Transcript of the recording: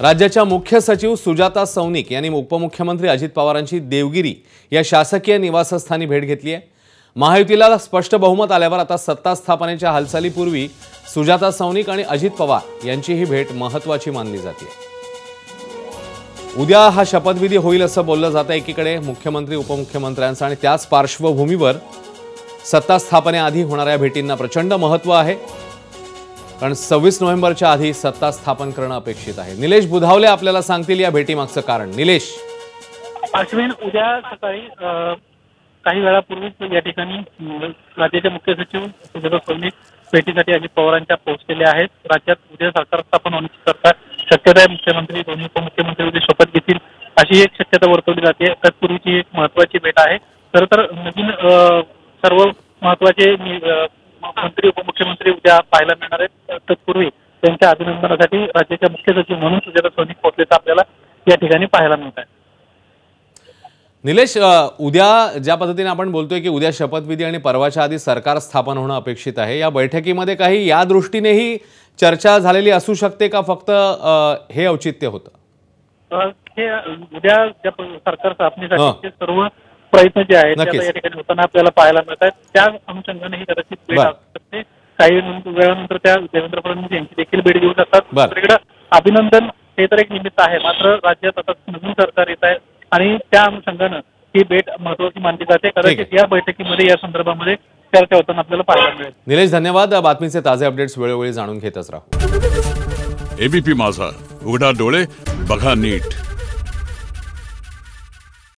राज्याच्या मुख्य सचिव सुजाता सौनिक यांनी उपमुख्यमंत्री अजित पवारांची देवगिरी या शासकीय निवासस्थानी भेट घेतली आहे। महायुतीला स्पष्ट बहुमत आल्यावर आता सत्ता स्थापनेच्या हालचालीपूर्वी सुजाता सौनिक आणि अजित पवार यांची ही भेट महत्त्वाची मानली जाते। उद्या हा शपथविधी होईल असं बोललं जातं। एकीकडे मुख्यमंत्री उपमुख्यमंत्र्यांचा आणि त्याच पार्श्वभूमीवर सत्ता स्थापनेआधी होणाऱ्या भेटींना प्रचंड महत्त्व आहे, कारण 26 नोव्हेंबरच्या आधी सत्ता स्थापन करणं अपेक्षित आहे। निलेश बुधावले आपल्याला सांगतील या भेटीमागचं कारण। निलेश, अश्विन, उद्या सकाळी काही वेळापूर्वीच या ठिकाणी राज्याचे मुख्य सचिव सुजाता सौनिक भेटीसाठी अजित पवारांच्या पोहोचलेले आहेत। राज्यात उद्या सरकार स्थापन होण्याची शक्यता आहे। मुख्यमंत्री दोन्ही उपमुख्यमंत्री उद्या शपथ घेतील अशी एक शक्यता वर्तवली जाते। तत्पूर्वीची एक महत्त्वाची भेट आहे। खरं तर नवीन सर्व महत्त्वाचे मंत्री उपमुख्यमंत्री उद्या पाहायला मिळणार आहेत। तत्पूर्वी त्यांच्या अभिनंदनासाठी राज्याच्या मुख्य सचिव म्हणून सुजाता सौनिक पोहोचल्याचं आपल्याला या ठिकाणी पाहायला मिळत आहे। निलेश, उद्या ज्या पद्धतीने आपण बोलतोय की उद्या शपथविधी आणि परवाच्या आधी सरकार स्थापन होणं अपेक्षित आहे, या बैठकीमध्ये काही या दृष्टीनेही चर्चा झालेली असू शकते का, फक्त हे औचित्य होतं? हे उद्या सरकार स्थापनेसाठी सर्व प्रयत्न जे आहेत या ठिकाणी होताना आपल्याला पाहायला मिळत आहेत। त्या अनुषंगाने ही कदाचित भेट असू शकते। काही वेळानंतर त्या देवेंद्र फडणवीस यांची देखील भेट घेऊ शकतात। दुसरीकडे अभिनंदन हे तर एक निमित्त आहे, मात्र राज्यात आता नवीन सरकार येत आहे आणि त्या अनुषंगानं ही भेट महत्त्वाची मानली जाते। कदाचित या बैठकीमध्ये या संदर्भामध्ये चर्चा होताना आपल्याला पाहायला मिळेल। निलेश, धन्यवाद। बातमीचे ताजे अपडेट्स वेळोवेळी जाणून घेतच राहू। एबीपी माझा, उघडा डोळे बघा नीट।